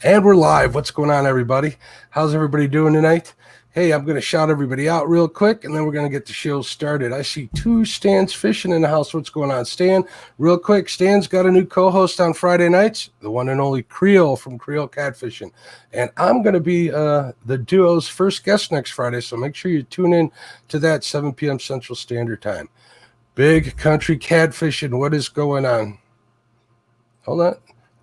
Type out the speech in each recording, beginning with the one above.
And we're live. What's going on, everybody? How's everybody doing tonight? Hey, I'm going to shout everybody out real quick, and then we're going to get the show started. I see two Stan's Fishing in the house. What's going on, Stan? Real quick, Stan's got a new co-host on Friday nights, the one and only Creole from Creole Catfishing. And I'm going to be the duo's first guest next Friday, so make sure you tune in to that, 7 p.m. Central Standard Time. Big Country Catfishing, what is going on? Hold on.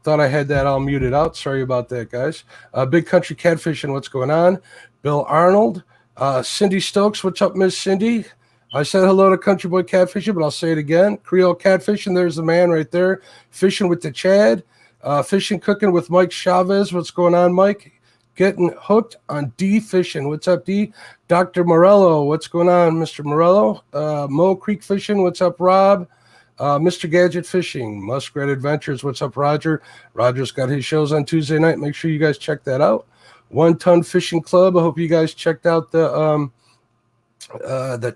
Thought I had that all muted out. Sorry about that, guys. Big Country Catfishing, what's going on? Bill Arnold. Cindy Stokes, what's up, Miss Cindy? I said hello to Country Boy Catfishing, but I'll say it again. Creole Catfishing, there's the man right there. Fishing with the Chad. Fishing Cooking with Mike Chavez. What's going on, Mike? Getting hooked on D Fishing. What's up, D? Dr. Morello, what's going on, Mr. Morello? Mo Creek Fishing, what's up, Rob? Mr. Gadget Fishing, Muskrat Adventures. What's up, Roger? Roger's got his shows on Tuesday night. Make sure you guys check that out. 1 Ton Fishing Club. I hope you guys checked out the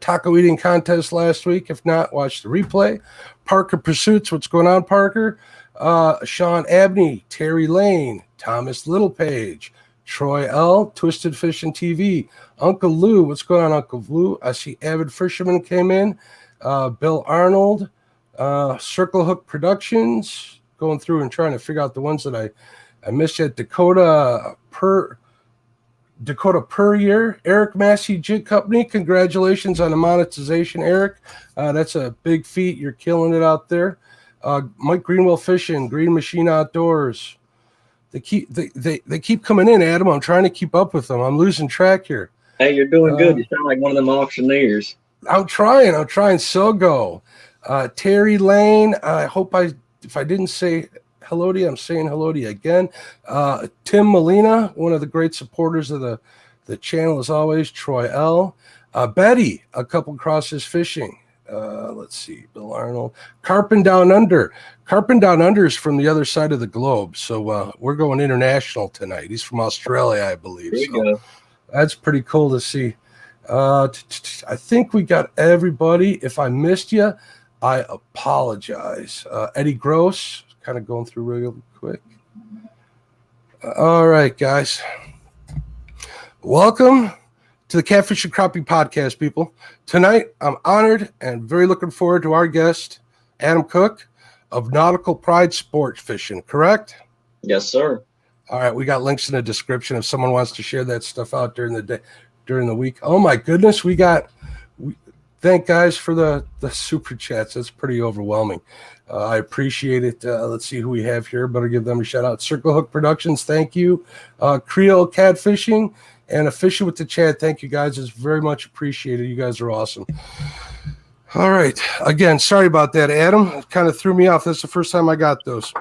taco eating contest last week. If not, watch the replay. Parker Pursuits. What's going on, Parker? Sean Abney, Terry Lane, Thomas Littlepage, Troy L, Twisted Fishing TV, Uncle Lou. What's going on, Uncle Lou? I see Avid Fisherman came in. Bill Arnold. Circle Hook Productions, going through and trying to figure out the ones that I missed yet. Dakota Puryear, Eric Massey Jig Company. Congratulations on the monetization, Eric. That's a big feat. You're killing it out there. Mike Greenwell Fishing, Green Machine Outdoors. They keep coming in, Adam. I'm trying to keep up with them. I'm losing track here. Hey, you're doing good. You sound like one of them auctioneers. I'm trying. So go. Terry Lane, I hope if I didn't say hello to you, I'm saying hello to you again. Tim Molina, one of the great supporters of the channel as always. Troy L. Betty, a couple crosses fishing. Let's see, Bill Arnold. Carpin Down Under. Carpin Down Under is from the other side of the globe, so we're going international tonight. He's from Australia, I believe. There you go. That's pretty cool to see. I think we got everybody. If I missed you, I apologize. Eddie Gross, kind of going through real quick. All right, guys. Welcome to the Catfish and Crappie podcast, people. Tonight, I'm honored and very looking forward to our guest, Adam Cook of Nautical Pride Sport Fishing, correct? Yes, sir. All right, we got links in the description if someone wants to share that stuff out during the day, during the week. Oh, my goodness, thank guys for the super chats. That's pretty overwhelming. I appreciate it. Let's see who we have here. Better give them a shout out. Circle Hook Productions, thank you. Creole Catfishing and Fishing with the Chad, thank you guys. It's very much appreciated. You guys are awesome. All right. Again, sorry about that, Adam. It kind of threw me off. That's the first time I got those.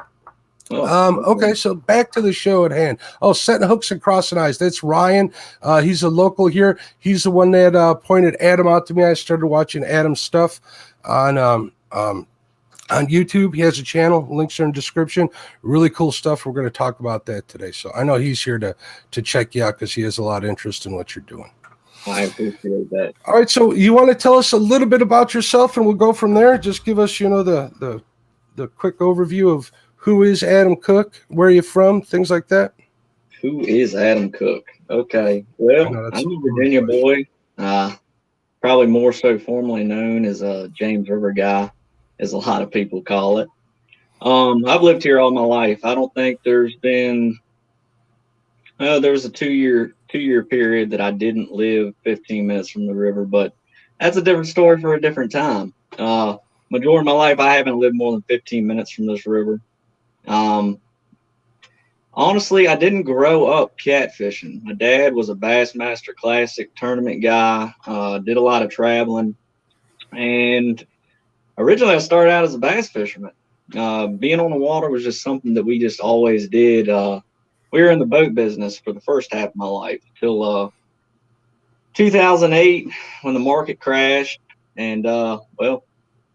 Okay, so back to the show at hand. Setting Hooks and Crossing Eyes. That's Ryan. He's a local here. He's the one that pointed Adam out to me. I started watching Adam's stuff on YouTube. He has a channel. Links are in the description. Really cool stuff. We're going to talk about that today. So I know he's here to check you out because he has a lot of interest in what you're doing. I appreciate that. All right, so you want to tell us a little bit about yourself, and we'll go from there. Just give us, the quick overview of who is Adam Cook? Where are you from? Things like that. Who is Adam Cook? Okay. Well, I'm a Virginia boy. Probably more so formally known as a James River guy, as a lot of people call it. I've lived here all my life. I don't think there's been there was a two-year period that I didn't live 15 minutes from the river, but that's a different story for a different time. Majority of my life, I haven't lived more than 15 minutes from this river. Honestly, I didn't grow up catfishing. My dad was a Bassmaster Classic tournament guy, did a lot of traveling, and originally I started out as a bass fisherman. Being on the water was just something that we just always did. We were in the boat business for the first half of my life till 2008 when the market crashed, and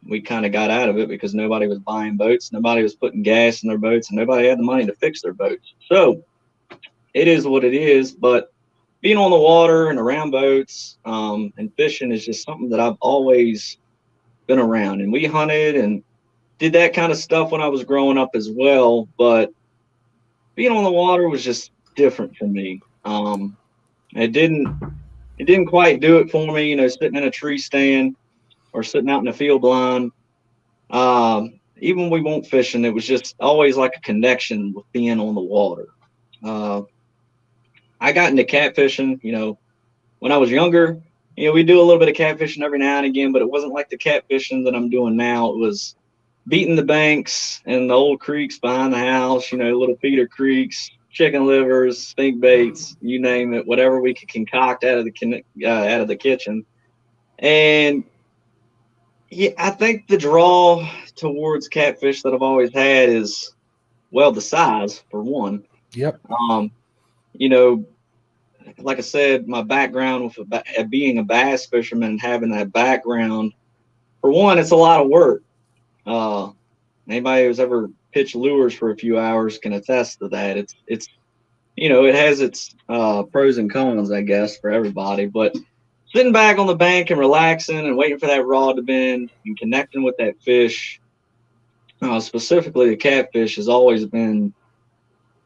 we kind of got out of it because nobody was buying boats, nobody was putting gas in their boats, and nobody had the money to fix their boats. So it is what it is. But being on the water and around boats and fishing is just something that I've always been around. And we hunted and did that kind of stuff when I was growing up as well. But being on the water was just different for me. It didn't quite do it for me, sitting in a tree stand or sitting out in a field line. Even when we went fishing, it was just always like a connection with being on the water. I got into catfishing, when I was younger. We do a little bit of catfishing every now and again, but it wasn't like the catfishing that I'm doing now. It was beating the banks and the old creeks behind the house, little feeder creeks, chicken livers, stink baits, you name it, whatever we could concoct out of the kitchen. And yeah, I think the draw towards catfish that I've always had is, well, the size for one. Yep. You know, like I said, my background with being a bass fisherman and having that background, for one, it's a lot of work. Anybody who's ever pitched lures for a few hours can attest to that. It's it has its pros and cons, I guess, for everybody. But sitting back on the bank and relaxing and waiting for that rod to bend and connecting with that fish, specifically the catfish, has always been,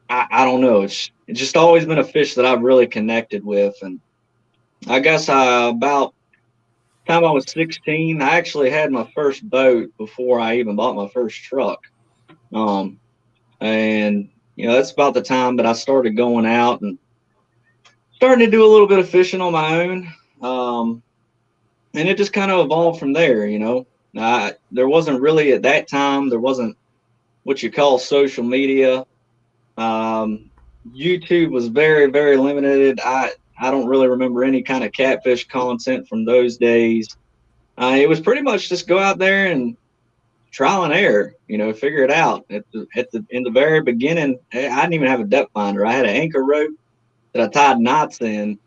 I don't know, it's just always been a fish that I've really connected with. And I guess about the time I was 16, I actually had my first boat before I even bought my first truck. And that's about the time that I started going out and starting to do a little bit of fishing on my own. And it just kind of evolved from there. There wasn't really, at that time, there wasn't what you call social media. YouTube was very, very limited. I don't really remember any kind of catfish content from those days. It was pretty much just go out there and trial and error, figure it out. In the very beginning, I didn't even have a depth finder. I had an anchor rope that I tied knots in,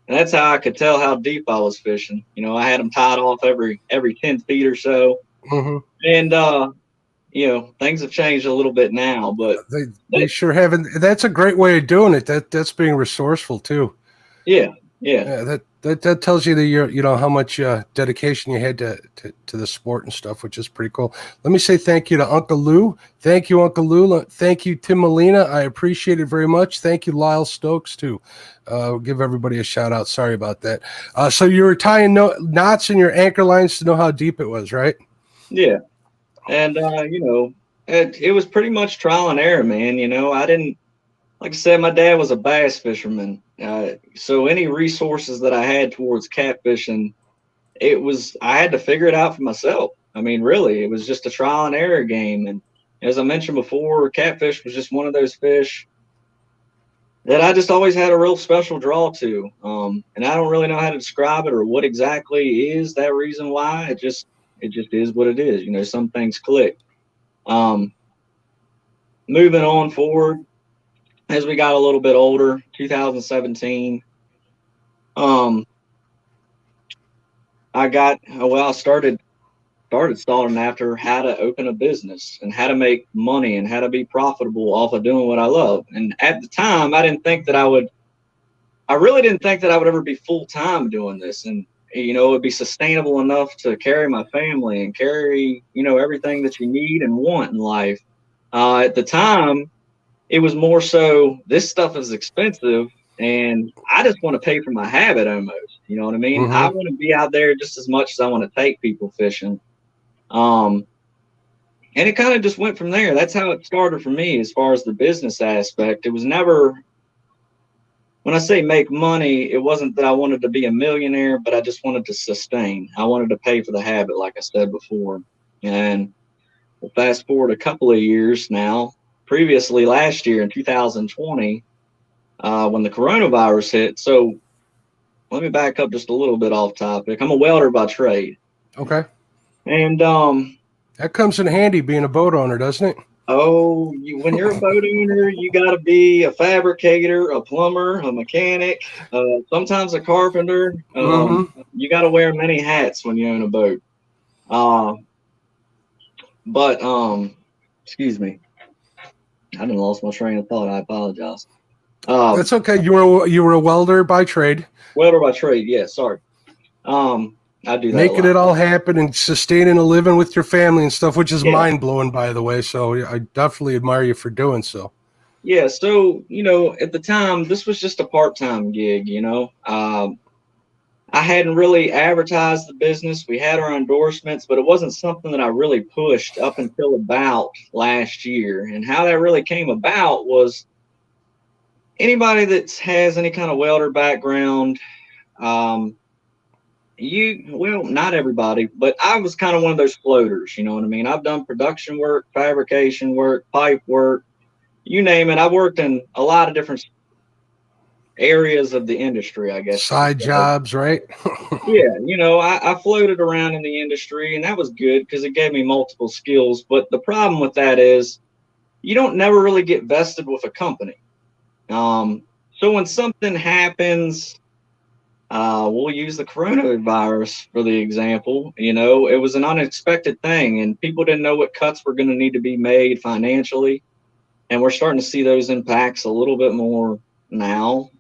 and that's how I could tell how deep I was fishing. I had them tied off every 10 feet or so. Mm-hmm. And things have changed a little bit now, but they sure haven't. That's a great way of doing it. That's being resourceful too. Yeah. That tells you that how much dedication you had to the sport and stuff, which is pretty cool. Let me say thank you to Uncle Lou. Thank you, Uncle Lou. Thank you, Tim Molina. I appreciate it very much. Thank you, Lyle Stokes too. Give everybody a shout out. Sorry about that. So you were tying knots in your anchor lines to know how deep it was, right? Yeah. And it was pretty much trial and error, man. I didn't, like I said, my dad was a bass fisherman. So any resources that I had towards catfishing, I had to figure it out for myself. I mean, really, it was just a trial and error game. And as I mentioned before, catfish was just one of those fish that I just always had a real special draw to. And I don't really know how to describe it or what exactly is that reason why. It just is what it is. Some things click. Moving on forward, as we got a little bit older, 2017, I started stalling after how to open a business and how to make money and how to be profitable off of doing what I love. And at the time, I really didn't think that I would ever be full-time doing this. And, it would be sustainable enough to carry my family and carry, everything that you need and want in life. At the time, it was more so, this stuff is expensive and I just want to pay for my habit almost. You know what I mean? Mm-hmm. I want to be out there just as much as I want to take people fishing. And it kind of just went from there. That's how it started for me as far as the business aspect. It was never, when I say make money, it wasn't that I wanted to be a millionaire, but I just wanted to sustain. I wanted to pay for the habit, like I said before. And we'll fast forward a couple of years now. Previously, last year in 2020, when the coronavirus hit. So let me back up just a little bit off topic. I'm a welder by trade. Okay. And that comes in handy being a boat owner, doesn't it? Oh, when you're a boat owner, you got to be a fabricator, a plumber, a mechanic, sometimes a carpenter. You got to wear many hats when you own a boat. But excuse me, I done lost my train of thought. I apologize. That's okay. You were a welder by trade. Welder by trade, yeah. Sorry. I do that. Making it all happen and sustaining a living with your family and stuff, which is mind blowing, by the way. So I definitely admire you for doing so. Yeah, so, at the time, this was just a part-time gig. I hadn't really advertised the business. We had our endorsements, but it wasn't something that I really pushed up until about last year. And how that really came about was anybody that has any kind of welder background, um, well, not everybody, but I was kind of one of those floaters, you know what I mean? I've done production work, fabrication work, pipe work, you name it. I've worked in a lot of different areas of the industry, I guess you could Side say. jobs, right? Yeah, I floated around in the industry, and that was good because it gave me multiple skills. But the problem with that is you don't never really get vested with a company. So when something happens, we'll use the coronavirus for the example. It was an unexpected thing, and people didn't know what cuts were going to need to be made financially. And we're starting to see those impacts a little bit more now.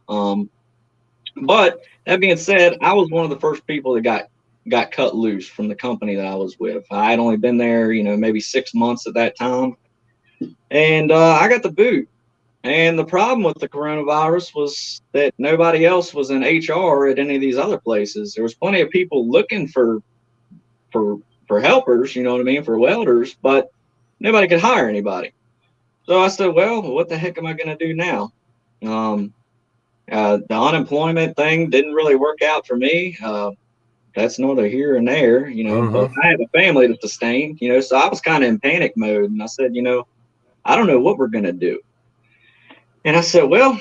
But that being said, I was one of the first people that got cut loose from the company that I was with. I had only been there, maybe 6 months at that time, and I got the boot. And the problem with the coronavirus was that nobody else was in HR at any of these other places. There was plenty of people looking for for helpers, you know what I mean, for welders, but nobody could hire anybody. So I said, well, what the heck am I going to do now? Um, the unemployment thing didn't really work out for me. That's neither here and there, but Mm-hmm. I had a family to sustain, so I was kind of in panic mode. And I said, I don't know what we're going to do. And I said, well,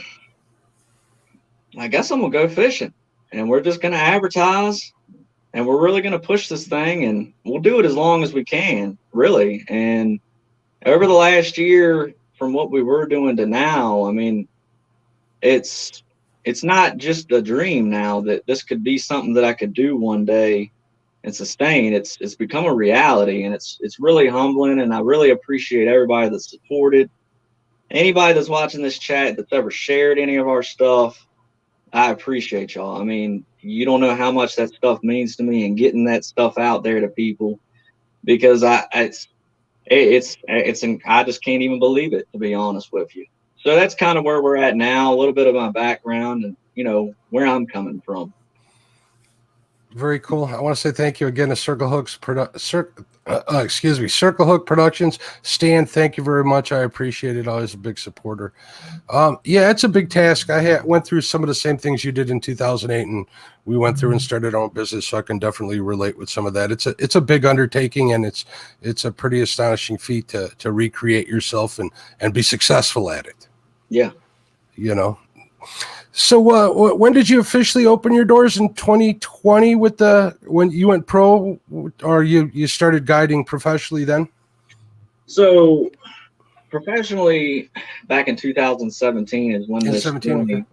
I guess I'm going to go fishing, and we're just going to advertise, and we're really going to push this thing, and we'll do it as long as we can, really. And over the last year, from what we were doing to now, I mean, it's it's not just a dream now that this could be something that I could do one day and sustain. It's become a reality, and it's really humbling, and I really appreciate everybody that's supported. Anybody that's watching this chat that's ever shared any of our stuff, I appreciate y'all. I mean, you don't know how much that stuff means to me and getting that stuff out there to people, because I just can't even believe it, to be honest with you. So that's kind of where we're at now, a little bit of my background and, where I'm coming from. Very cool. I want to say thank you again to Circle Circle Hook Productions. Stan, thank you very much. I appreciate it. Always a big supporter. Yeah, it's a big task. Went through some of the same things you did in 2008, and we went through and started our own business, so I can definitely relate with some of that. It's a big undertaking, and it's a pretty astonishing feat to recreate yourself and be successful at it. Yeah. So when did you officially open your doors in 2020 when you went pro, or you started guiding professionally then? So professionally, back in 2017 is when In this 17,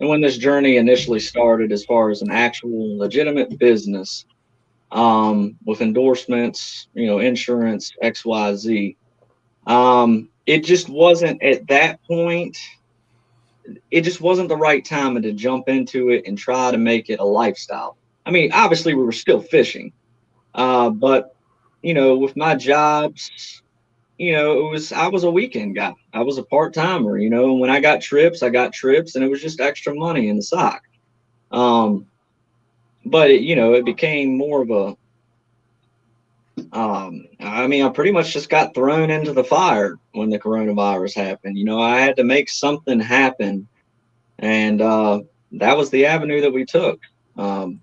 okay. journey initially started, as far as an actual legitimate business, with endorsements, insurance, XYZ. It just wasn't at that point. It just wasn't the right time to jump into it and try to make it a lifestyle. I mean, obviously we were still fishing, but with my jobs, I was a weekend guy. I was a part timer. When I got trips, and it was just extra money in the sock. Um, but it became more of a. I mean, I pretty much just got thrown into the fire when the coronavirus happened. I had to make something happen, and that was the avenue that we took. Um,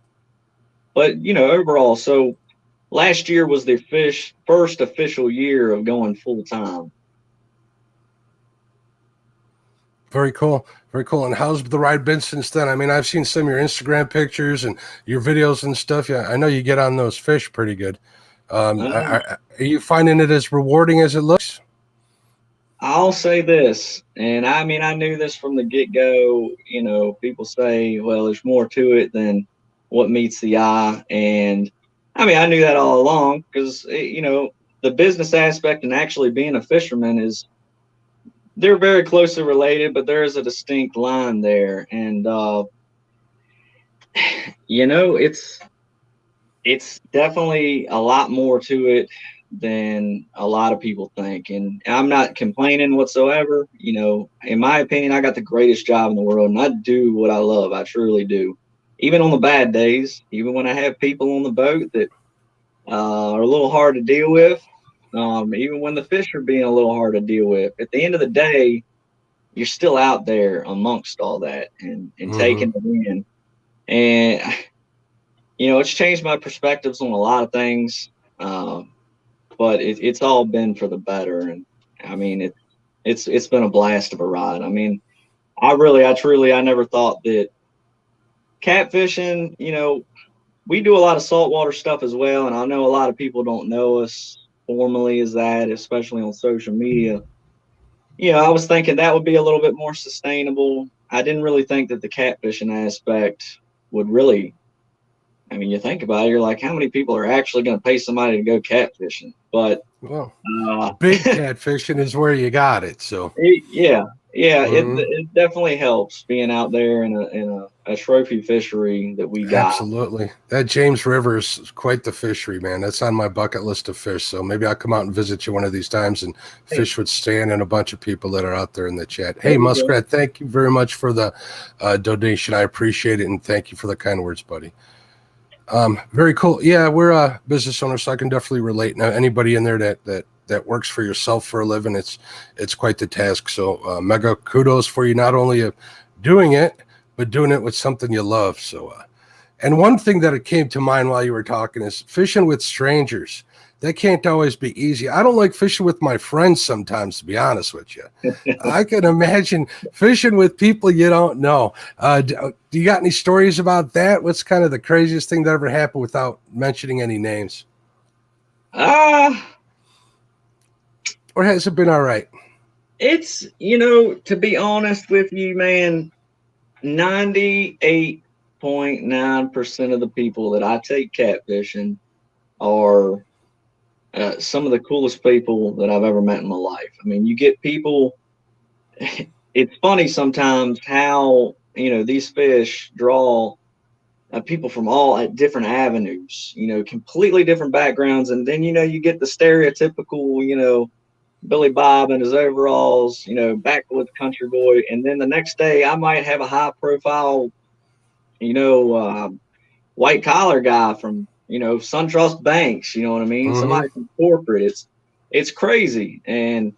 but overall, so last year was the first official year of going full time. Very cool. Very cool. And how's the ride been since then? I mean, I've seen some of your Instagram pictures and your videos and stuff. Yeah, I know you get on those fish pretty good. Are you finding it as rewarding as it looks? I'll say this, and I mean, I knew this from the get-go. People say, well, there's more to it than what meets the eye. And I mean, I knew that all along, because, the business aspect and actually being a fisherman they're very closely related, but there is a distinct line there. And, it's definitely a lot more to it than a lot of people think. And I'm not complaining whatsoever. You know, in my opinion, I got the greatest job in the world, and I do what I love. I truly do. Even on the bad days, even when I have people on the boat that are a little hard to deal with, even when the fish are being a little hard to deal with, at the end of the day, you're still out there amongst all that and taking it in. And, you know, it's changed my perspectives on a lot of things. But it's all been for the better. And I mean, it's been a blast of a ride. I mean, I never thought that catfishing, you know, we do a lot of saltwater stuff as well. And I know a lot of people don't know us formally as that, especially on social media. You know, I was thinking that would be a little bit more sustainable. I didn't really think that the catfishing aspect would really, I mean, you think about it, you're like, how many people are actually going to pay somebody to go catfishing? But big catfishing is where you got it. So it definitely helps being out there in a trophy fishery that we got. Absolutely. That James River is quite the fishery, man. That's on my bucket list of fish. So maybe I'll come out and visit you one of these times and fish with Stan and a bunch of people that are out there in the chat. Hey, Muskrat, thank you very much for the donation. I appreciate it. And thank you for the kind words, buddy. Very cool. Yeah, we're a business owner, so I can definitely relate. Now, anybody in there that works for yourself for a living, it's quite the task. So mega kudos for you, not only doing it, but doing it with something you love. So, and one thing that it came to mind while you were talking is fishing with strangers. That can't always be easy. I don't like fishing with my friends sometimes, to be honest with you. I can imagine fishing with people you don't know. Do you got any stories about that? What's kind of the craziest thing that ever happened without mentioning any names? Or has it been all right? It's, you know, to be honest with you, man, 98.9% of the people that I take catfishing are some of the coolest people that I've ever met in my life. I mean, you get people, it's funny sometimes how, you know, these fish draw people from all different avenues, you know, completely different backgrounds. And then, you know, you get the stereotypical, you know, Billy Bob in his overalls, you know, backwoods country boy. And then the next day I might have a high profile, you know, white collar guy from, you know, SunTrust Banks, you know what I mean? Somebody from corporate. It's crazy. And,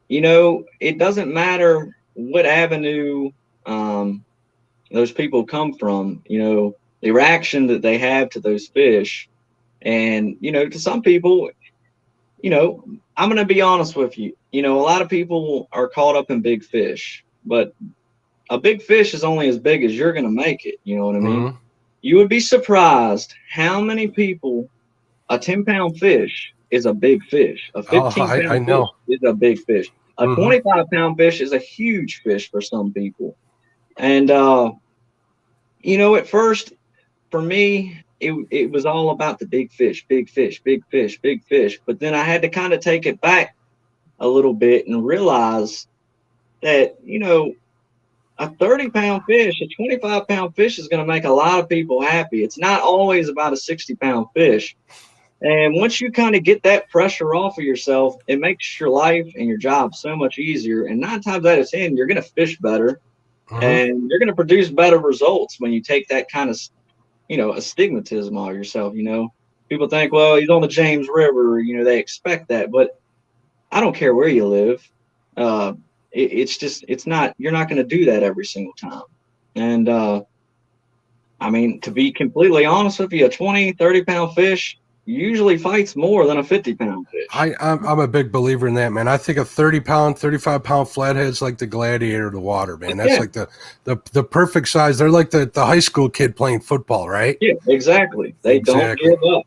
you know, it doesn't matter what avenue those people come from, you know, the reaction that they have to those fish. And, you know, to some people, you know, I'm going to be honest with you. You know, a lot of people are caught up in big fish, but a big fish is only as big as you're going to make it. You know what I mean? You would be surprised how many people, a 10-pound fish is a big fish. A 15-pound fish is a big fish. A 25-pound fish is a huge fish for some people. And, you know, at first, for me, it was all about the big fish, big fish, big fish, big fish. But then I had to kind of take it back a little bit and realize that, you know, a 30-pound fish, a 25-pound fish is going to make a lot of people happy. It's not always about a 60-pound fish. And once you kind of get that pressure off of yourself, it makes your life and your job so much easier. And 9 times out of 10, you're going to fish better and you're going to produce better results when you take that kind of, you know, astigmatism off yourself. You know, people think, well, he's on the James River, you know, they expect that. But I don't care where you live. It's just, it's not, you're not going to do that every single time. And, I mean, to be completely honest with you, a 20, 30-pound fish usually fights more than a 50-pound fish. I'm a big believer in that, man. I think a 30-pound, 35-pound flathead's like the gladiator of the water, man. That's like the perfect size. They're like the high school kid playing football, right? Yeah, exactly. They don't give up.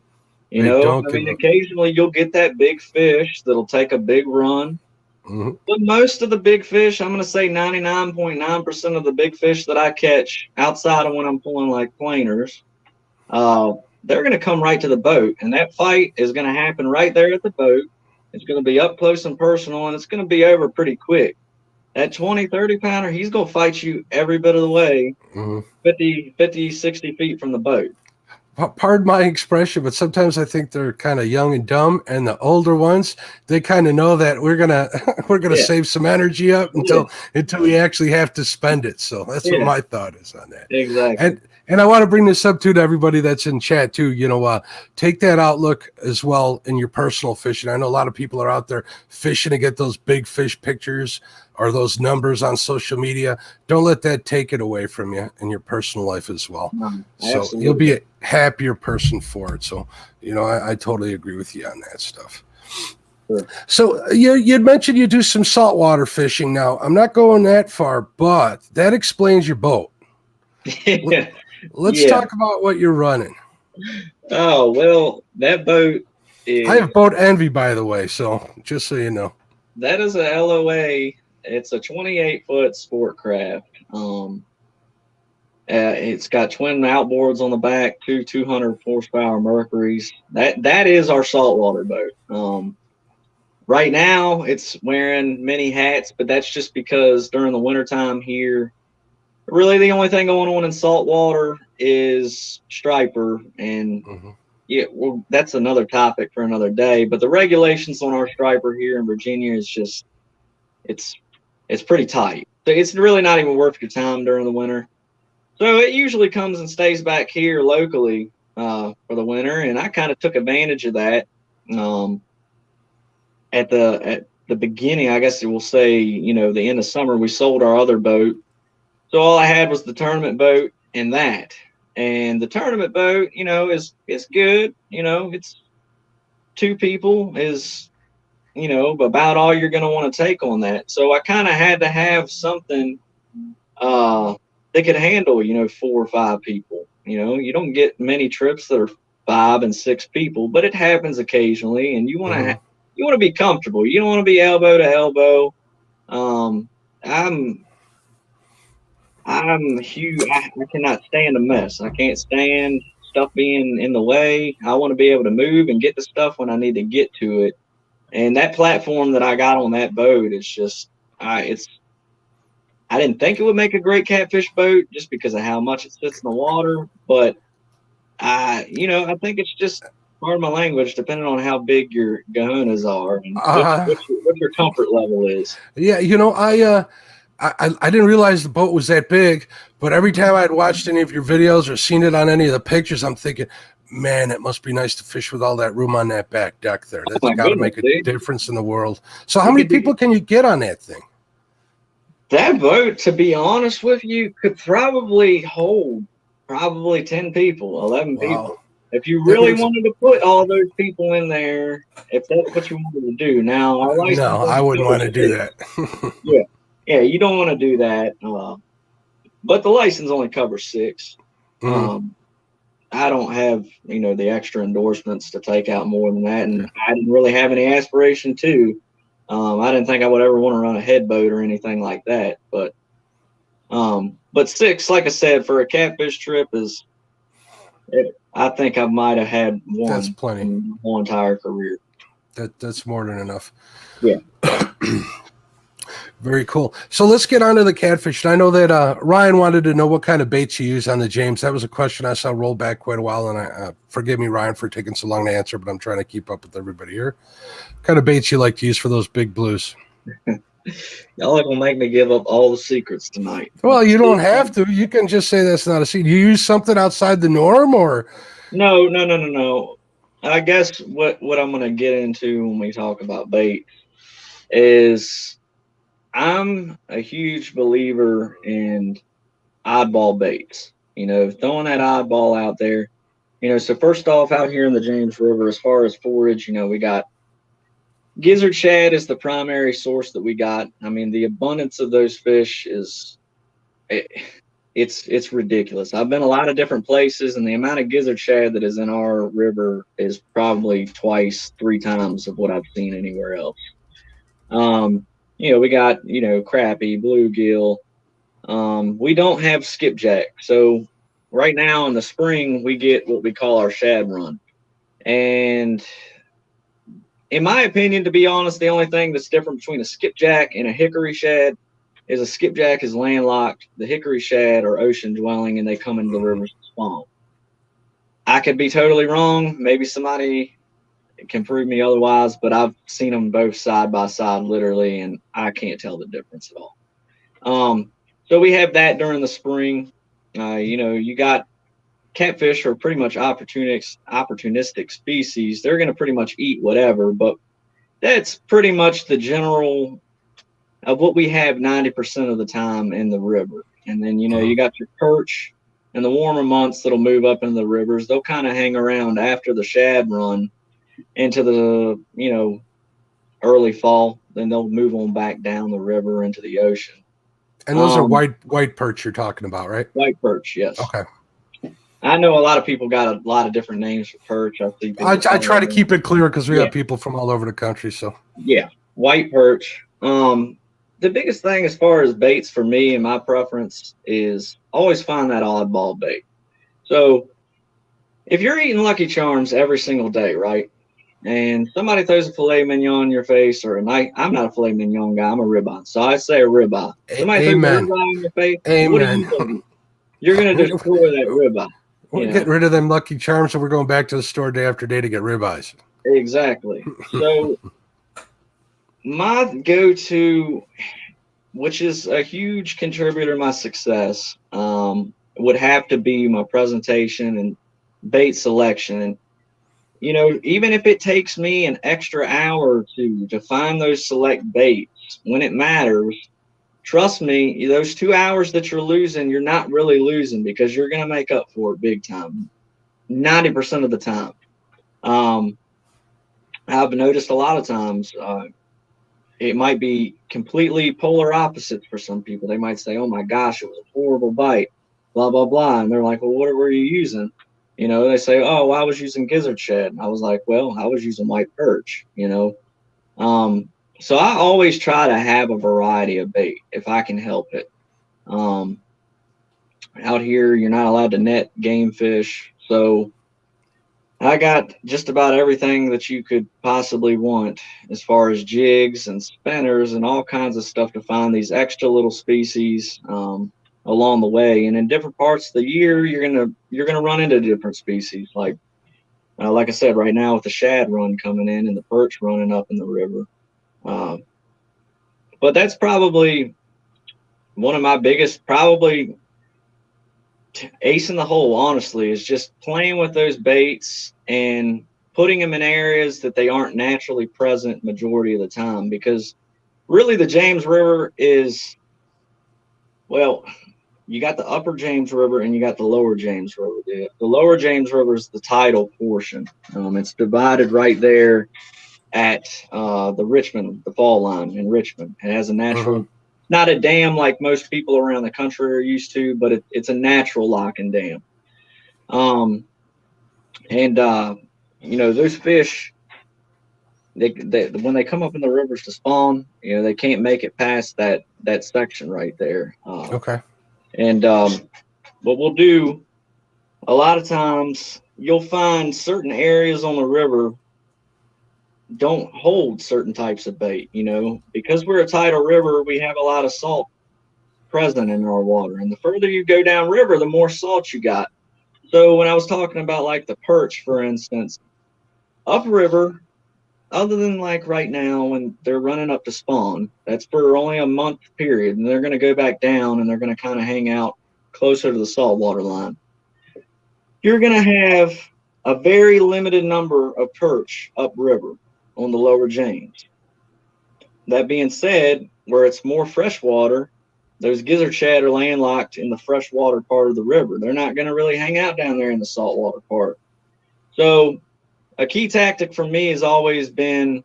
You know, I mean, occasionally you'll get that big fish that'll take a big run. But most of the big fish, I'm going to say 99.9% of the big fish that I catch outside of when I'm pulling like planers, they're going to come right to the boat. And that fight is going to happen right there at the boat. It's going to be up close and personal, and it's going to be over pretty quick. That 20, 30-pounder, he's going to fight you every bit of the way, 50, 60 feet from the boat. pardon my expression, but sometimes I think they're kind of young and dumb, and the older ones, they kind of know that we're gonna save some energy up until we actually have to spend it. So that's what my thought is on that. Exactly. And I want to bring this up too to everybody that's in chat too. Take that outlook as well in your personal fishing. I know a lot of people are out there fishing to get those big fish pictures or those numbers on social media. Don't let that take it away from you in your personal life as well. So you'll be a happier person for it. So, I totally agree with you on that stuff. Sure. So you'd mentioned you do some saltwater fishing. Now, I'm not going that far, but that explains your boat. Let's talk about what you're running. Oh, well, that boat is... I have boat envy, by the way, so just so you know. That is a LOA. It's a 28-foot sport craft. It's got twin outboards on the back, 200 horsepower Mercuries. That is our saltwater boat. Right now, it's wearing many hats, but that's just because during the wintertime here, really the only thing going on in saltwater is striper. And well, that's another topic for another day. But the regulations on our striper here in Virginia is just, it's pretty tight. So it's really not even worth your time during the winter. So it usually comes and stays back here locally for the winter, and I kind of took advantage of that. At the beginning, I guess we'll say, the end of summer, we sold our other boat. So all I had was the tournament boat and that. And the tournament boat, is good. It's two people is, about all you're going to want to take on that. So I kind of had to have something that could handle, 4 or 5 people. You don't get many trips that are 5 and 6 people, but it happens occasionally, and you want to be comfortable. You don't want to be elbow to elbow. I'm huge. I cannot stand a mess. I can't stand stuff being in the way. I want to be able to move and get the stuff when I need to get to it. And that platform that I got on that boat is just, I didn't think it would make a great catfish boat just because of how much it sits in the water. But I think it's just, part of my language, depending on how big your gahunas are and what your comfort level is. Yeah, I didn't realize the boat was that big, but every time I'd watched any of your videos or seen it on any of the pictures, I'm thinking, man, it must be nice to fish with all that room on that back deck there. That's got to make a difference in the world. So how many people can you get on that thing? That boat, to be honest with you, could probably hold 10 people, 11 people. If you really wanted to put all those people in there, if that's what you wanted to do. Now, I wouldn't want to do that. Yeah, you don't want to do that. But the license only covers 6. I don't have, the extra endorsements to take out more than that, and I didn't really have any aspiration to. I didn't think I would ever want to run a head boat or anything like that. But 6, like I said, for a catfish trip I think I might have had one. That's plenty. In my whole entire career. That's more than enough. Yeah. Very cool. So let's get on to the catfish. I know that Ryan wanted to know what kind of baits you use on the James. That was a question I saw roll back quite a while, and I forgive me, Ryan, for taking so long to answer, but I'm trying to keep up with everybody here. What kind of baits you like to use for those big blues? Y'all are going to make me give up all the secrets tonight. Well, you don't have to. You can just say that's not a secret. You use something outside the norm, or? No. I guess what I'm going to get into when we talk about bait is I'm a huge believer in oddball baits, throwing that oddball out there. So first off, out here in the James River, as far as forage, we got gizzard shad is the primary source that we got. I mean, the abundance of those fish it's ridiculous. I've been a lot of different places, and the amount of gizzard shad that is in our river is probably 2x, 3 times of what I've seen anywhere else. We got, crappie, bluegill. We don't have skipjack. So right now in the spring, we get what we call our shad run. And in my opinion, to be honest, the only thing that's different between a skipjack and a hickory shad is a skipjack is landlocked. The hickory shad are ocean dwelling, and they come into the rivers to spawn. I could be totally wrong. Maybe somebody can prove me otherwise, but I've seen them both side by side, literally, and I can't tell the difference at all. So we have that during the spring. You got catfish are pretty much opportunistic species. They're going to pretty much eat whatever, but that's pretty much the general of what we have 90% of the time in the river. And then, you got your perch in the warmer months that'll move up in the rivers. They'll kind of hang around after the shad run into the, early fall. Then they'll move on back down the river into the ocean. And those are white perch you're talking about, right? White perch, yes. Okay. I know a lot of people got a lot of different names for perch. I try to keep it clear because we have people from all over the country. So yeah, white perch. The biggest thing as far as baits for me and my preference is always find that oddball bait. So if you're eating Lucky Charms every single day, right? And somebody throws a filet mignon in your face, or I'm not a filet mignon guy, I'm a ribeye. So I say a ribeye. Somebody throws a ribeye in your face, Amen. What are you thinking? You're going to destroy that ribeye. We're getting rid of them Lucky Charms, so we're going back to the store day after day to get ribeyes. Exactly. So my go-to, which is a huge contributor to my success, would have to be my presentation and bait selection. And even if it takes me an extra hour or two to find those select baits when it matters, trust me, those 2 hours that you're losing, you're not really losing because you're going to make up for it big time, 90% of the time. I've noticed a lot of times it might be completely polar opposites for some people. They might say, oh my gosh, it was a horrible bite, blah, blah, blah. And they're like, well, what were you using? They say, oh, well, I was using gizzard shad. And I was like, well, I was using white perch, So I always try to have a variety of bait if I can help it. Out here, you're not allowed to net game fish. So I got just about everything that you could possibly want as far as jigs and spinners and all kinds of stuff to find these extra little species along the way. And in different parts of the year, you're gonna run into different species. Like I said, right now with the shad run coming in and the perch running up in the river. But that's probably one of my biggest, probably ace in the hole, honestly, is just playing with those baits and putting them in areas that they aren't naturally present majority of the time. Because really the James River is, well, you got the upper James River and you got the lower James River. The lower James River is the tidal portion. It's divided right there at the fall line in Richmond. It has a natural, not a dam like most people around the country are used to, but it's a natural locking dam. Those fish, they when they come up in the rivers to spawn, they can't make it past that section right there. Okay. And what we'll do, a lot of times you'll find certain areas on the river don't hold certain types of bait, because we're a tidal river, we have a lot of salt present in our water. And the further you go down river, the more salt you got. So when I was talking about like the perch, for instance, upriver, other than like right now when they're running up to spawn, that's for only a month period, and they're going to go back down and they're going to kind of hang out closer to the saltwater line. You're going to have a very limited number of perch upriver on the lower James. That being said, where it's more freshwater, those gizzard shad are landlocked in the freshwater part of the river. They're not going to really hang out down there in the saltwater part. So a key tactic for me has always been,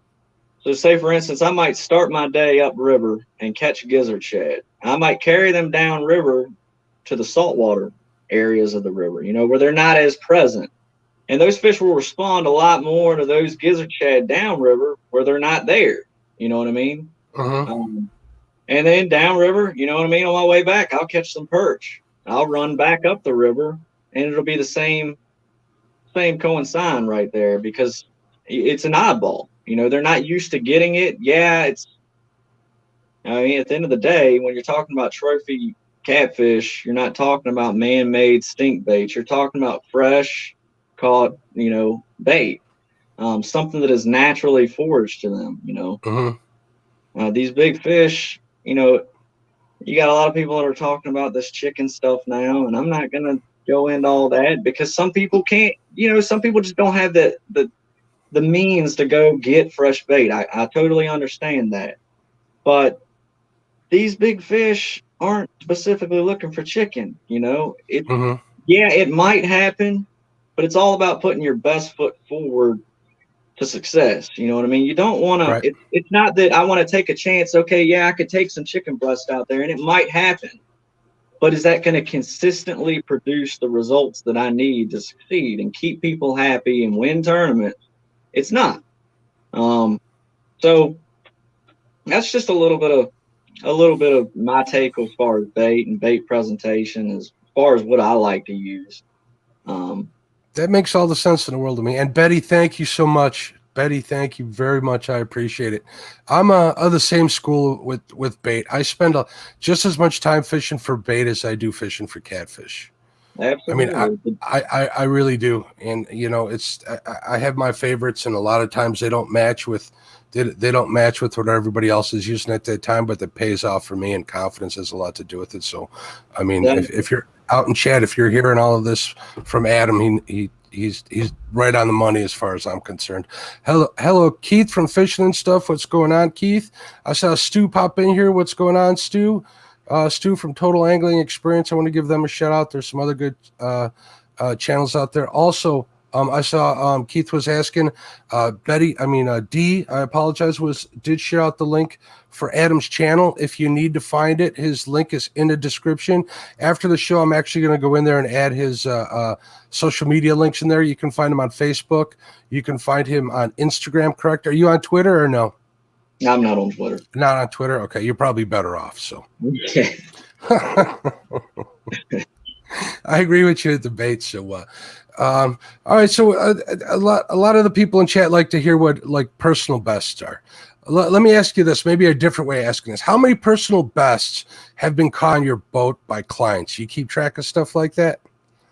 so say for instance, I might start my day upriver and catch gizzard shad. I might carry them down river to the saltwater areas of the river, where they're not as present. And those fish will respond a lot more to those gizzard shad downriver where they're not there. You know what I mean? And then downriver, on my way back, I'll catch some perch. I'll run back up the river, and it'll be the same coinsign right there because it's an oddball. They're not used to getting it. Yeah, at the end of the day, when you're talking about trophy catfish, you're not talking about man-made stink baits. You're talking about fresh, caught, bait, something that is naturally foraged to them, these big fish, you got a lot of people that are talking about this chicken stuff now, and I'm not going to go into all that because some people can't, some people just don't have the means to go get fresh bait. I totally understand that. But these big fish aren't specifically looking for chicken, Yeah, it might happen, but it's all about putting your best foot forward to success. You know what I mean? You don't want Right. to, it's not that I want to take a chance. Okay, yeah, I could take some chicken breast out there and it might happen, but is that going to consistently produce the results that I need to succeed and keep people happy and win tournaments? It's not. So that's just a little bit of my take as far as bait and bait presentation, as far as what I like to use. That makes all the sense in the world to me. And Betty, thank you so much. Betty, thank you very much. I appreciate it. I'm of the same school with bait. I spend just as much time fishing for bait as I do fishing for catfish. Absolutely. I mean, I really do. And, I have my favorites, and a lot of times they don't match with what everybody else is using at that time, but that pays off for me, and confidence has a lot to do with it. So, I mean, if you're out in chat, if you're hearing all of this from Adam, he's right on the money as far as I'm concerned. Hello, Keith from Fishing and Stuff. What's going on, Keith? I saw Stu pop in here. What's going on, Stu? Stu from Total Angling Experience. I want to give them a shout out. There's some other good channels out there. Also, I saw Keith was asking D, I apologize, did share out the link for Adam's channel. If you need to find it, his link is in the description. After the show, I'm actually going to go in there and add his social media links in there. You can find him on Facebook. You can find him on Instagram, correct? Are you on Twitter or no? No, I'm not on Twitter. Not on Twitter? Okay, you're probably better off, so. Yeah. I agree with you at the bait, so all right, so a lot of the people in chat like to hear what like personal bests are. Let me ask you this, maybe a different way of asking this. How many personal bests have been caught on your boat by clients? You keep track of stuff like that?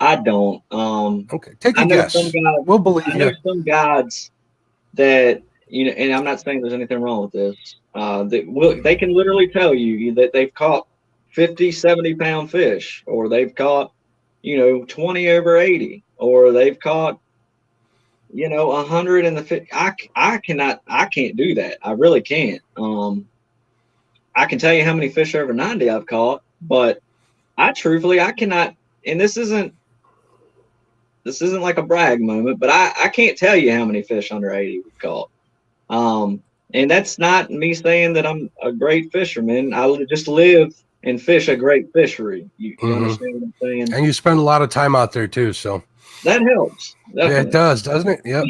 I don't. Okay, take a guess. We'll believe you. I know some guides that, and I'm not saying there's anything wrong with this. They can literally tell you that they've caught 50, 70-pound fish, or they've caught, 20 over 80, or they've caught, 100 in the 50. I can't do that. I really can't. I can tell you how many fish over 90 I've caught, but I cannot, and this isn't like a brag moment, but I can't tell you how many fish under 80 we've caught. And that's not me saying that I'm a great fisherman. I just live and fish a great fishery. You understand what I'm saying? And you spend a lot of time out there too, so that helps. Definitely. Yeah, it does, doesn't it? Yep.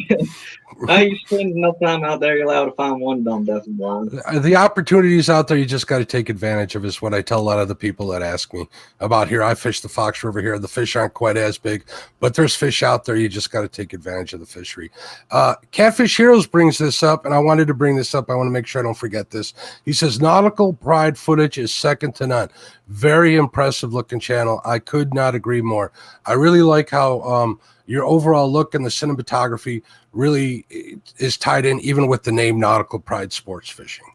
You spend enough time out there, you're allowed to find one dumb, deaf, and blind. The opportunities out there, you just got to take advantage of, is what I tell a lot of the people that ask me about here. I fish the Fox River here. The fish aren't quite as big, but there's fish out there. You just got to take advantage of the fishery. Catfish Heroes brings this up, and I wanted to bring this up. I want to make sure I don't forget this. He says, Nautical Pride footage is second to none. Very impressive looking channel. I could not agree more. I really like how your overall look and the cinematography really is tied in, even with the name Nautical Pride Sports Fishing.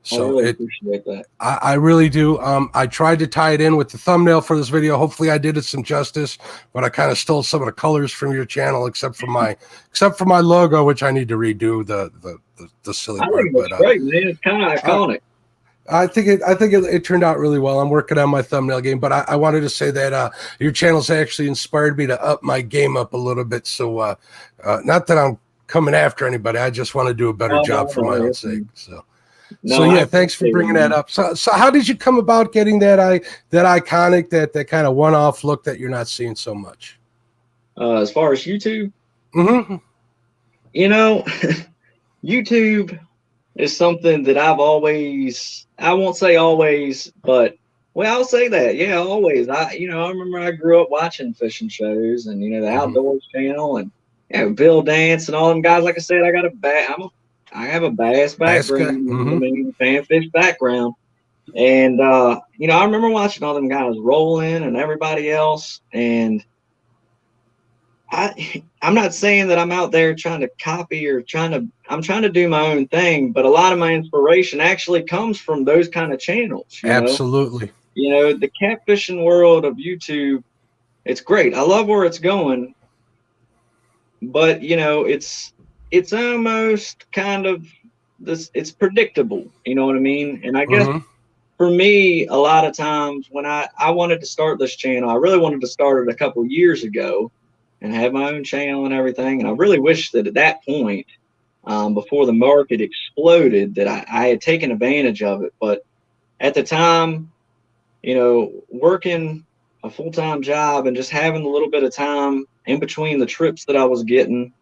So I really appreciate that. I really do. I tried to tie it in with the thumbnail for this video. Hopefully I did it some justice, but I kind of stole some of the colors from your channel, except for my logo, which I need to redo the silly part. But great, man. It's kind of iconic. I think it turned out really well. I'm working on my thumbnail game, but I wanted to say that your channel's actually inspired me to up my game up a little bit. So not that I'm coming after anybody. I just want to do a better job for my own sake. So yeah, thanks for bringing that up. So how did you come about getting that iconic, that kind of one-off look that you're not seeing so much? As far as YouTube, YouTube is something that I've always, I won't say always, but I'll say that. Yeah, always. I remember I grew up watching fishing shows and, the Outdoors channel and Bill Dance and all them guys. Like I said, I have a bass background, panfish background. And, I remember watching all them guys rolling and everybody else. And I'm not saying that I'm out there trying to copy or I'm trying to do my own thing, but a lot of my inspiration actually comes from those kind of channels, Absolutely. The catfishing world of YouTube, it's great. I love where it's going, but it's almost kind of it's predictable, you know what I mean? And I guess for me, a lot of times when I wanted to start this channel, I really wanted to start it a couple years ago and have my own channel and everything. And I really wish that at that point, before the market exploded, that I had taken advantage of it. But at the time, working a full-time job and just having a little bit of time in between the trips that I was getting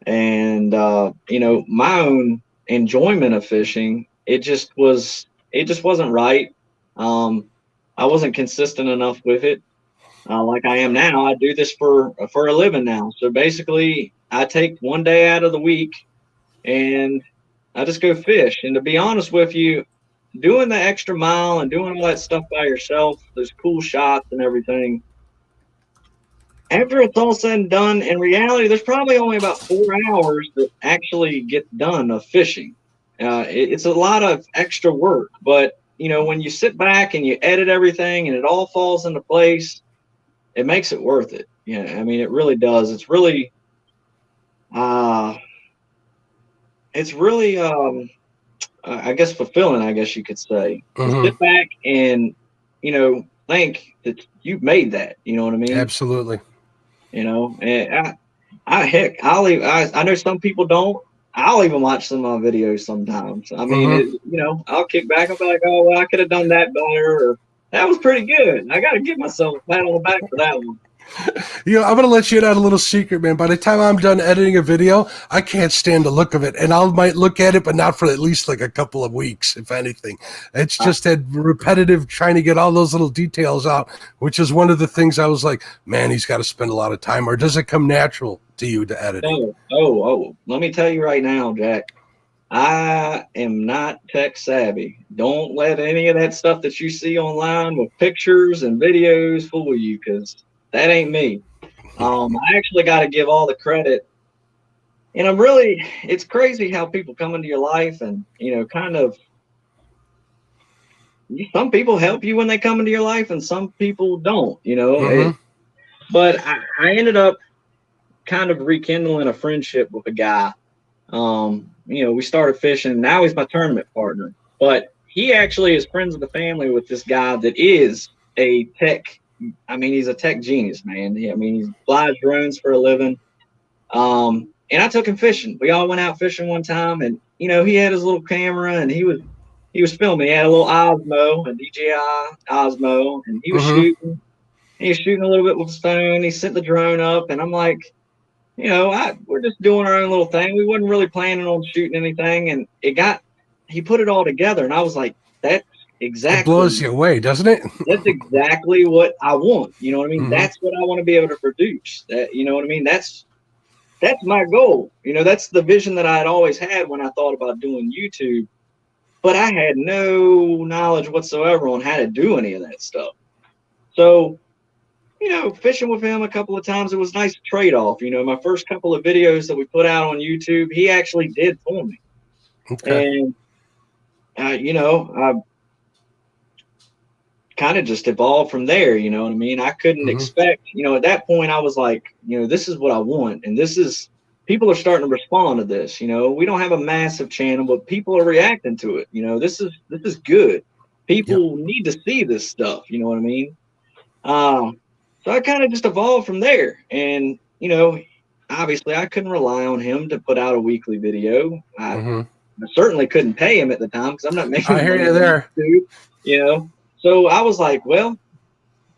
and, my own enjoyment of fishing, it just wasn't right. I wasn't consistent enough with it. Like I am now. I do this for a living now. So basically, I take one day out of the week and I just go fish. And to be honest with you, doing the extra mile and doing all that stuff by yourself, those cool shots and everything, after it's all said and done, in reality, there's probably only about 4 hours that actually gets done of fishing. It's a lot of extra work, but when you sit back and you edit everything and it all falls into place, it makes it worth it. Yeah, I mean, it really does. It's really, I guess, fulfilling, I guess you could say. To sit back and, think that you've made that. You know what I mean? Absolutely. And heck, I know some people don't. I'll even watch some of my videos sometimes. I mean, I'll kick back and be like, oh, well, I could have done that better. Or, that was pretty good. I got to give myself a pat on the back for that one. I'm going to let you in on a little secret, man. By the time I'm done editing a video, I can't stand the look of it. And I might look at it, but not for at least like a couple of weeks, if anything. It's just that repetitive trying to get all those little details out, which is one of the things I was like, man, he's got to spend a lot of time. Or does it come natural to you to edit? Oh, let me tell you right now, Jack. I am not tech savvy. Don't let any of that stuff that you see online with pictures and videos fool you, because that ain't me. I actually got to give all the credit. And it's crazy how people come into your life and, some people help you when they come into your life and some people don't, but I ended up kind of rekindling a friendship with a guy. We started fishing. Now he's my tournament partner, but he actually is friends with the family with this guy that is a tech. I mean, he's a tech genius, man. He flies drones for a living. And I took him fishing. We all went out fishing one time, and he had his little camera, and he was filming. He had a little Osmo, a DJI Osmo, and he was shooting. He was shooting a little bit with a stone. He sent the drone up, and I'm like, we're just doing our own little thing. We wasn't really planning on shooting anything, and he put it all together, and I was like, that's exactly. It blows you away, doesn't it? That's exactly what I want. You know what I mean? That's what I want to be able to produce. You know what I mean? That's my goal. That's the vision that I had always had when I thought about doing YouTube, but I had no knowledge whatsoever on how to do any of that stuff. So, fishing with him a couple of times, it was nice to trade off. My first couple of videos that we put out on YouTube, he actually did for me. Okay. And, I kind of just evolved from there. You know what I mean? I couldn't expect, at that point I was like, this is what I want. And people are starting to respond to this. We don't have a massive channel, but people are reacting to it. This is good. People need to see this stuff. You know what I mean? So I kind of just evolved from there. And, obviously I couldn't rely on him to put out a weekly video. I certainly couldn't pay him at the time because I'm not making. I hear you there. So I was like, well,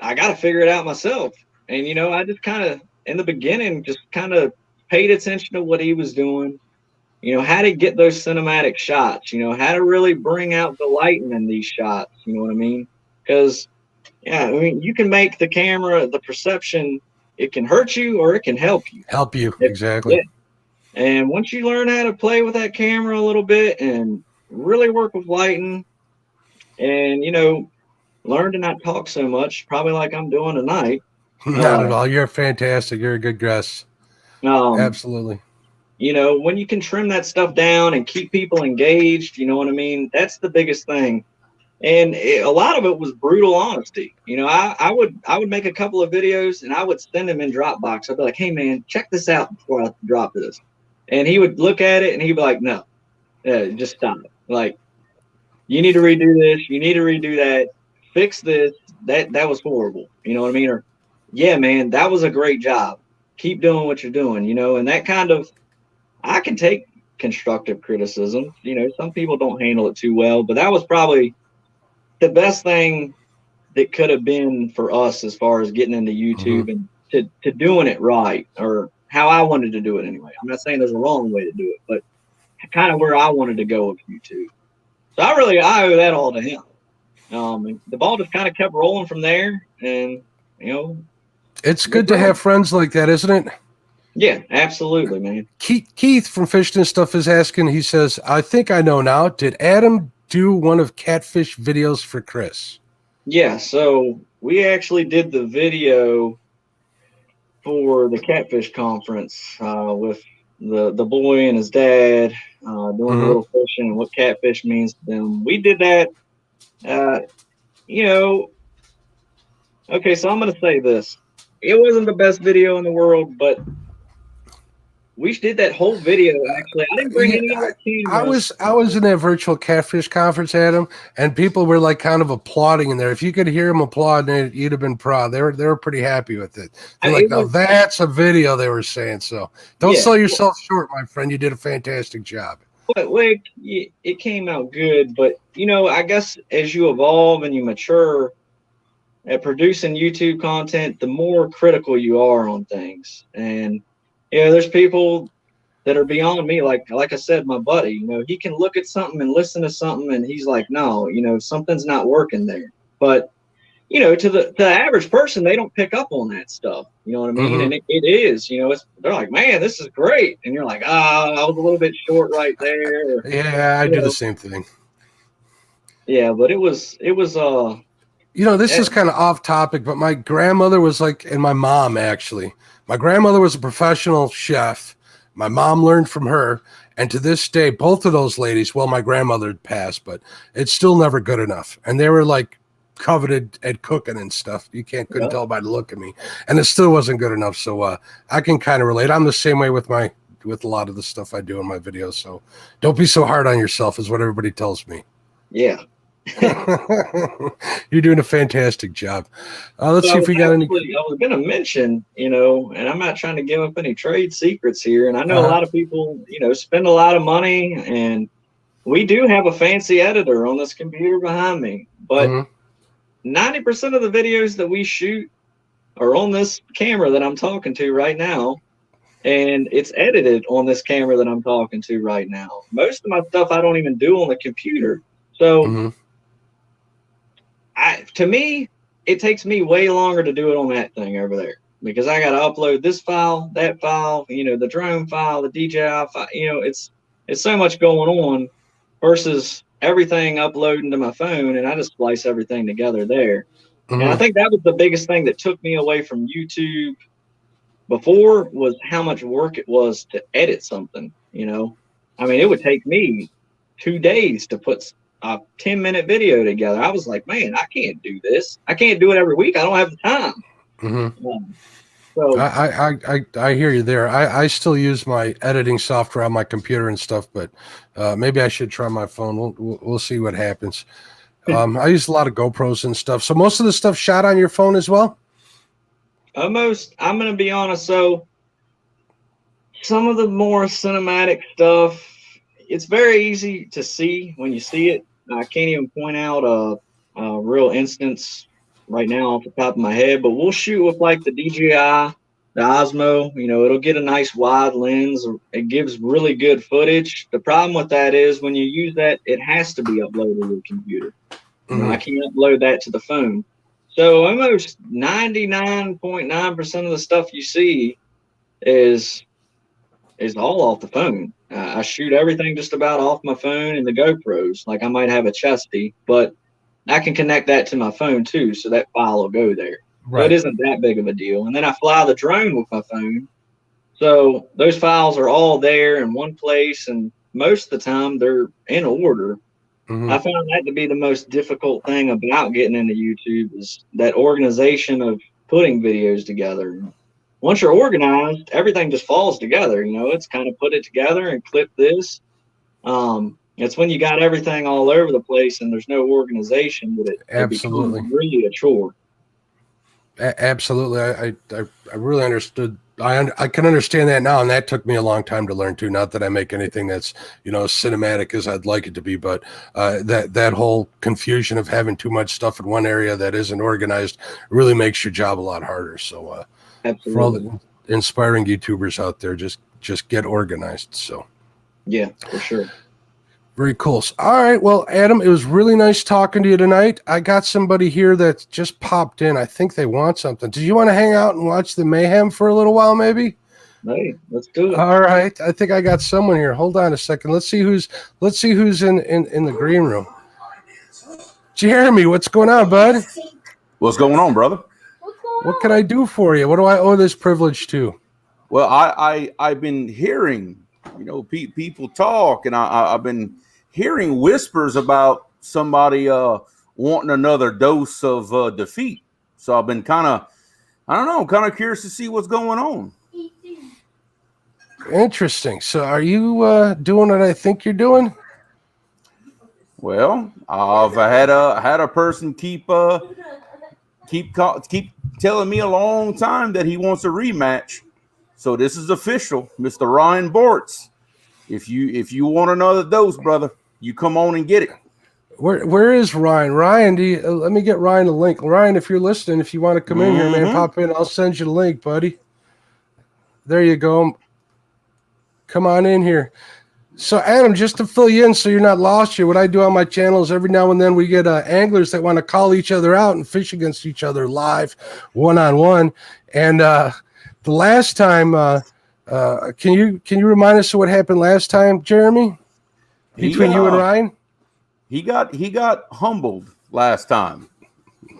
I got to figure it out myself. And, I just kind of, in the beginning, just kind of paid attention to what he was doing, how to get those cinematic shots, how to really bring out the lighting in these shots. You know what I mean? Because, you can make the camera, the perception, it can hurt you or it can help you. Exactly. Yeah. And once you learn how to play with that camera a little bit and really work with lighting and, learn to not talk so much, probably like I'm doing tonight, Not at all. You're fantastic. You're a good guest. Absolutely. You know, when you can trim that stuff down and keep people engaged, you know what I mean? That's the biggest thing. And a lot of it was brutal honesty. You know, I would make a couple of videos and I would send them in Dropbox. I'd be like, hey man, check this out before I drop this. And he would look at it and he'd be like, no, just stop. Like, you need to redo this. You need to redo that. Fix this. That was horrible. You know what I mean? Or, yeah, man, that was a great job. Keep doing what you're doing, you know, and that kind of, I can take constructive criticism. You know, some people don't handle it too well, but that was probably the best thing that could have been for us as far as getting into YouTube and to doing it right, or how I wanted to do it anyway. I'm not saying there's a wrong way to do it, but kind of where I wanted to go with YouTube. So I owe that all to him. And the ball just kind of kept rolling from there, and you know, it's good to have friends like that, isn't it? Yeah, absolutely, man. Keith from Fishing and Stuff is asking. He says, "I think I know now. Did Adam do one of Catfish videos for Chris?" Yeah, so we actually did the video for the Catfish conference with the boy and his dad doing a little fishing and what catfish means to them. We did that. You know, okay, so I'm going to say this. It wasn't the best video in the world, but we did that whole video. Actually, I didn't bring any other cameras. I was in that virtual Catfish conference, Adam, and people were like kind of applauding in there. If you could hear them applauding, you'd have been proud. They were pretty happy with it. They're like, "No, that's a video." They were saying. So don't sell yourself short, my friend. You did a fantastic job. But like, it came out good. But you know, I guess as you evolve and you mature at producing YouTube content, the more critical you are on things. And you know, there's people that are beyond me. Like I said, my buddy, you know, he can look at something and listen to something and he's like, no, you know, something's not working there. But, you know, to the average person, they don't pick up on that stuff. You know what I mean? And it is, you know, they're like, man, this is great. And you're like, I was a little bit short right there. Yeah, I do the same thing. Yeah, but it was you know, this is kind of off topic, but my grandmother was like, and my mom actually, my grandmother was a professional chef. My mom learned from her. And to this day, both of those ladies, well, my grandmother had passed, but it's still never good enough. And they were like coveted at cooking and stuff. You couldn't tell by the look at me. And it still wasn't good enough. So I can kind of relate. I'm the same way with a lot of the stuff I do in my videos. So don't be so hard on yourself is what everybody tells me. Yeah. You're doing a fantastic job. Let's see if we got any. I was going to mention, you know, and I'm not trying to give up any trade secrets here. And I know a lot of people, you know, spend a lot of money, and we do have a fancy editor on this computer behind me. But 90% of the videos that we shoot are on this camera that I'm talking to right now. And it's edited on this camera that I'm talking to right now. Most of my stuff I don't even do on the computer. So to me, it takes me way longer to do it on that thing over there because I got to upload this file, that file, you know, the drone file, the DJI file, you know, it's so much going on versus everything uploading to my phone, and I just splice everything together there. And I think that was the biggest thing that took me away from YouTube before was how much work it was to edit something, you know. I mean, it would take me 2 days to put a 10-minute video together. I was like, man, I can't do this. I can't do it every week. I don't have the time. So I hear you there. I still use my editing software on my computer and stuff, but maybe I should try my phone. We'll see what happens. I use a lot of GoPros and stuff. So most of the stuff shot on your phone as well? Almost. I'm going to be honest. So some of the more cinematic stuff, it's very easy to see when you see it. I can't even point out a real instance right now off the top of my head, but we'll shoot with like the DJI, the Osmo. You know, it'll get a nice wide lens. It gives really good footage. The problem with that is when you use that, it has to be uploaded to the computer. You know, I can't upload that to the phone. So almost 99.9% of the stuff you see is all off the phone. I shoot everything just about off my phone and the GoPros. Like I might have a chesty, but I can connect that to my phone too, so that file will go there. So it isn't that big of a deal. And then I fly the drone with my phone. So those files are all there in one place, and most of the time they're in order. I found that to be the most difficult thing about getting into YouTube is that organization of putting videos together. Once you're organized, everything just falls together. It's kind of put it together and clip this. It's when you got everything all over the place and there's no organization that it becomes really a chore. Absolutely. I really understood. I can understand that now, and that took me a long time to learn too. Not that I make anything that's as cinematic as I'd like it to be, but that whole confusion of having too much stuff in one area that isn't organized really makes your job a lot harder. So for all the inspiring YouTubers out there, just get organized. So yeah, for sure. Very cool. All right. Well, Adam, it was really nice talking to you tonight. I got somebody here that just popped in. I think they want something. Do you want to hang out and watch the mayhem for a little while, maybe? Hey, let's do it. All right. I think I got someone here. Hold on a second. Let's see who's in the green room. Jeremy, what's going on, bud? What's going on, brother? What can I do for you? What do I owe this privilege to? Well, I've been hearing, people talk, and I've been hearing whispers about somebody wanting another dose of defeat. So I've been kind of curious to see what's going on. Interesting. So are you doing what I think you're doing? Well, I've had a person keep telling me a long time that he wants a rematch. So this is official, Mr. Ryan Bortz. If you want another dose, brother, you come on and get it. Where is Ryan? Ryan, let me get Ryan a link. Ryan, if you're listening, if you want to come in here, man, pop in. I'll send you the link, buddy. There you go. Come on in here. So, Adam, just to fill you in so you're not lost here, what I do on my channel is every now and then we get anglers that want to call each other out and fish against each other live, one-on-one. And the last time, can you remind us of what happened last time, Jeremy? Between you and Ryan? He got humbled last time.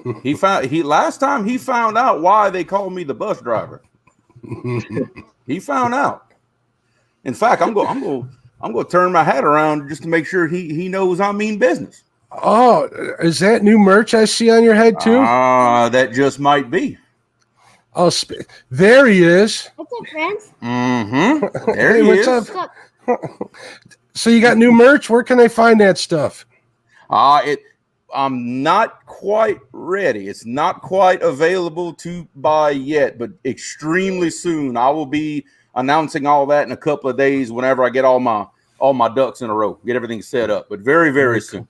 Last time he found out why they called me the bus driver. He found out. In fact, I'm going to turn my hat around just to make sure he knows I mean business. Oh, is that new merch I see on your head too? That just might be. Oh, there he is. What's up, friends? Mm-hmm. There he is. What's up? So you got new merch? Where can they find that stuff? I'm not quite ready. It's not quite available to buy yet, but extremely soon. I will be announcing all that in a couple of days whenever I get all my ducks in a row, get everything set up, but very, very soon.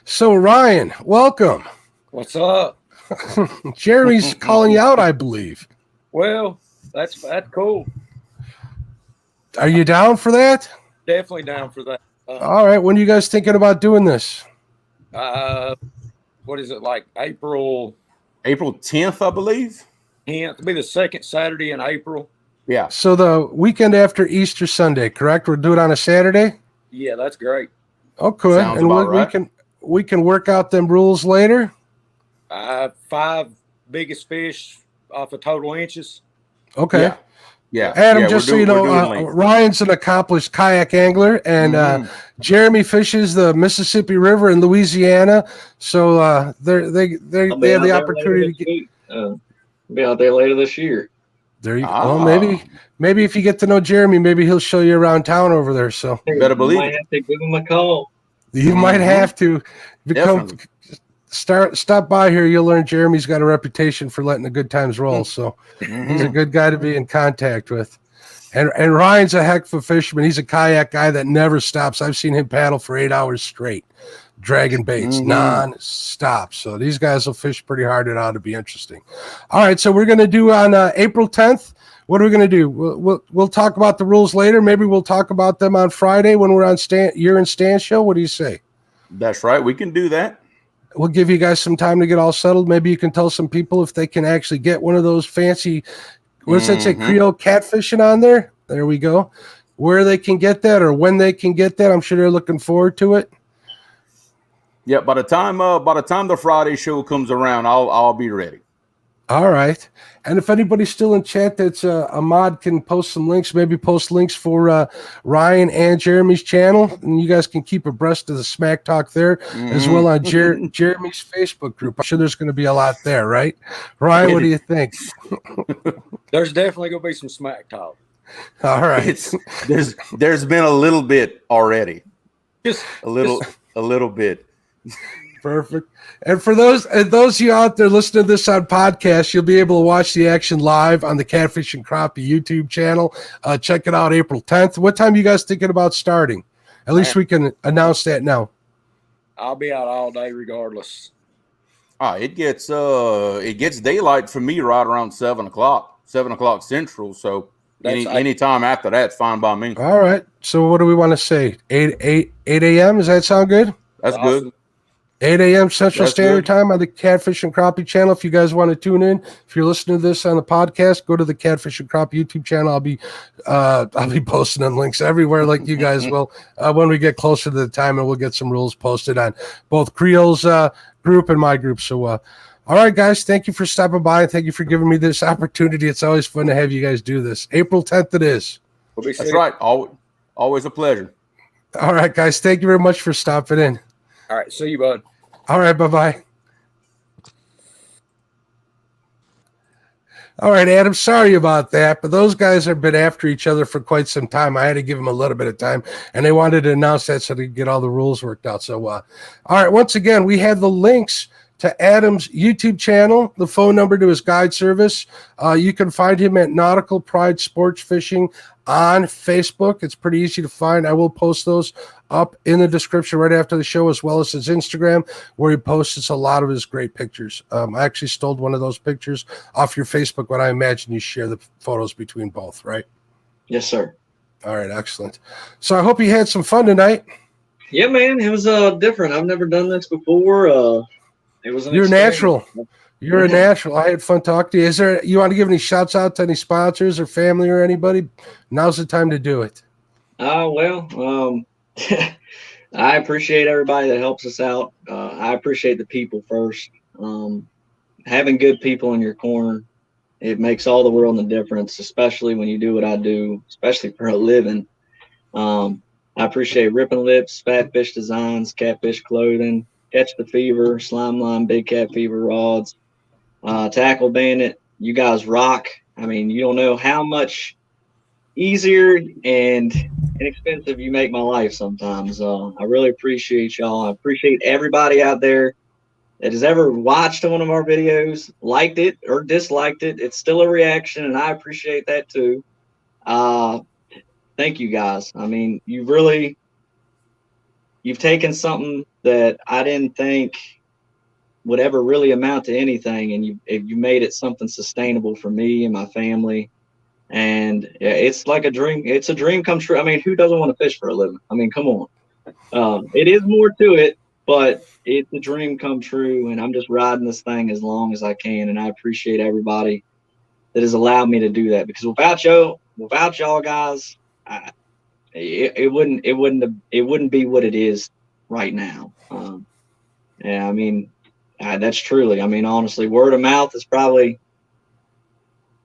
So Ryan, welcome. What's up? Jeremy's calling you out, I believe. Well, that's cool. Are you down for that? Definitely down for that. All right. When are you guys thinking about doing this? What is it, like April 10th, I believe. 10th. It'll be the second Saturday in April. Yeah. So the weekend after Easter Sunday, correct? We'll do it on a Saturday? Yeah, that's great. Okay. Sounds and about right. we can work out them rules later. 5 biggest fish off of total inches. Okay. Yeah. Adam, just so you know, Ryan's an accomplished kayak angler, and Jeremy fishes the Mississippi River in Louisiana. So they have the opportunity to get. Be out there later this year. There you go. Well, maybe if you get to know Jeremy, maybe he'll show you around town over there. So better believe might have to give him a call. You might have to stop by here. You'll learn Jeremy's got a reputation for letting the good times roll. So he's a good guy to be in contact with. And Ryan's a heck of a fisherman. He's a kayak guy that never stops. I've seen him paddle for 8 hours straight, dragging baits non-stop. So these guys will fish pretty hard. It ought to be interesting. All right, so we're going to do on April 10th. What are we going to do? We'll talk about the rules later. Maybe we'll talk about them on Friday when we're on You're in Stan's show. What do you say? That's right. We can do that. We'll give you guys some time to get all settled. Maybe you can tell some people if they can actually get one of those fancy, what's that say, Creole catfishing on there? There we go. Where they can get that or when they can get that. I'm sure they're looking forward to it. Yeah, by the time the Friday show comes around, I'll be ready. All right. And if anybody's still in chat that's Ahmad can post some links, maybe post links for Ryan and Jeremy's channel, and you guys can keep abreast of the smack talk there, as well on Jeremy's Facebook group. I'm sure there's going to be a lot there, right? Ryan, what do you think? There's definitely going to be some smack talk. All right. There's been a little bit already. Just a little bit. Perfect. And for those of you out there listening to this on podcast, you'll be able to watch the action live on the Catfish and Crappie YouTube channel. Check it out April 10th. What time are you guys thinking about starting? At least we can announce that now. I'll be out all day regardless. It gets daylight for me right around 7 o'clock Central. So any time after that's fine by me. All right. So what do we want to say? 8 a.m. Does that sound good? That's good. 8 a.m. Central Standard Time on the Catfish and Crappie channel. If you guys want to tune in, if you're listening to this on the podcast, go to the Catfish and Crappie YouTube channel. I'll be posting them links everywhere like you guys will when we get closer to the time, and we'll get some rules posted on both Creel's group and my group. So, all right, guys, thank you for stopping by, and thank you for giving me this opportunity. It's always fun to have you guys do this. April 10th it is. That's right. Always a pleasure. All right, guys, thank you very much for stopping in. All right, see you, bud. All right, bye-bye. All right, Adam, sorry about that, but those guys have been after each other for quite some time. I had to give them a little bit of time, and they wanted to announce that so they could get all the rules worked out. So, all right, once again, we have the links to Adam's YouTube channel, the phone number to his guide service. You can find him at Nautical Pride Sport Fishing on Facebook. It's pretty easy to find. I will post those up in the description right after the show, as well as his Instagram, where he posts a lot of his great pictures. I actually stole one of those pictures off your Facebook, but I imagine you share the photos between both, right? Yes, sir. All right, excellent. So I hope you had some fun tonight. Yeah, man, it was different. I've never done this before. It was You're natural. You're a natural. I had fun talking to you. You want to give any shouts out to any sponsors or family or anybody? Now's the time to do it. I appreciate everybody that helps us out. I appreciate the people first. Having good people in your corner, it makes all the world a difference, especially when you do what I do, especially for a living. I appreciate Rippin' Lips, Fat Fish Designs, Catfish Clothing, Catch the Fever, Slime Line, Big Cat Fever rods, Tackle Bandit. You guys rock. I mean, you don't know how much easier and inexpensive you make my life sometimes. I really appreciate y'all. I appreciate everybody out there that has ever watched one of our videos, liked it or disliked it. It's still a reaction, and I appreciate that too. Thank you guys. I mean, you've taken something that I didn't think would ever really amount to anything, and you made it something sustainable for me and my family. And yeah, it's like a dream. It's a dream come true. I mean, who doesn't want to fish for a living? I mean, come on. It is more to it, but it's a dream come true. And I'm just riding this thing as long as I can. And I appreciate everybody that has allowed me to do that, because without y'all guys, it wouldn't be what it is right now. Yeah, I mean, that's truly. I mean, honestly, word of mouth is probably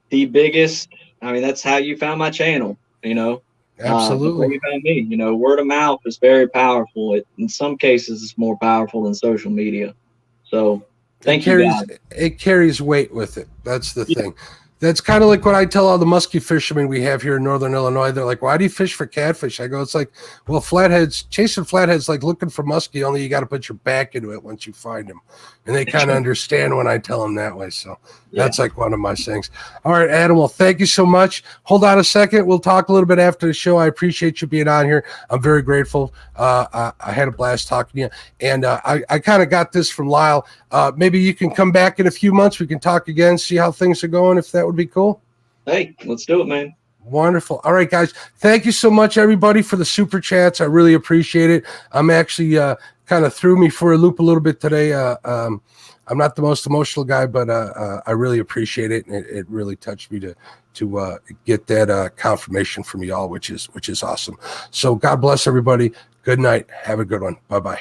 the biggest. I mean, that's how you found my channel, you know. Absolutely. You found me, you know. Word of mouth is very powerful. In some cases, it's more powerful than social media. So, thank you, guys. It carries weight with it. That's the thing. That's kind of like what I tell all the musky fishermen we have here in Northern Illinois. They're like, why do you fish for catfish? I go, it's like, well, chasing flatheads like looking for muskie, only you got to put your back into it once you find them. And they kind of understand when I tell them that way. So that's like one of my sayings. All right, Adam, well, thank you so much. Hold on a second. We'll talk a little bit after the show. I appreciate you being on here. I'm very grateful. I had a blast talking to you. And I kind of got this from Lyle. Maybe you can come back in a few months. We can talk again, see how things are going, if that would be cool. Hey, let's do it, man. Wonderful. All right, guys. Thank you so much, everybody, for the super chats. I really appreciate it. I'm actually kind of threw me for a loop a little bit today. I'm not the most emotional guy, but I really appreciate it. And it really touched me to get that confirmation from y'all, which is awesome. So God bless everybody. Good night. Have a good one. Bye-bye.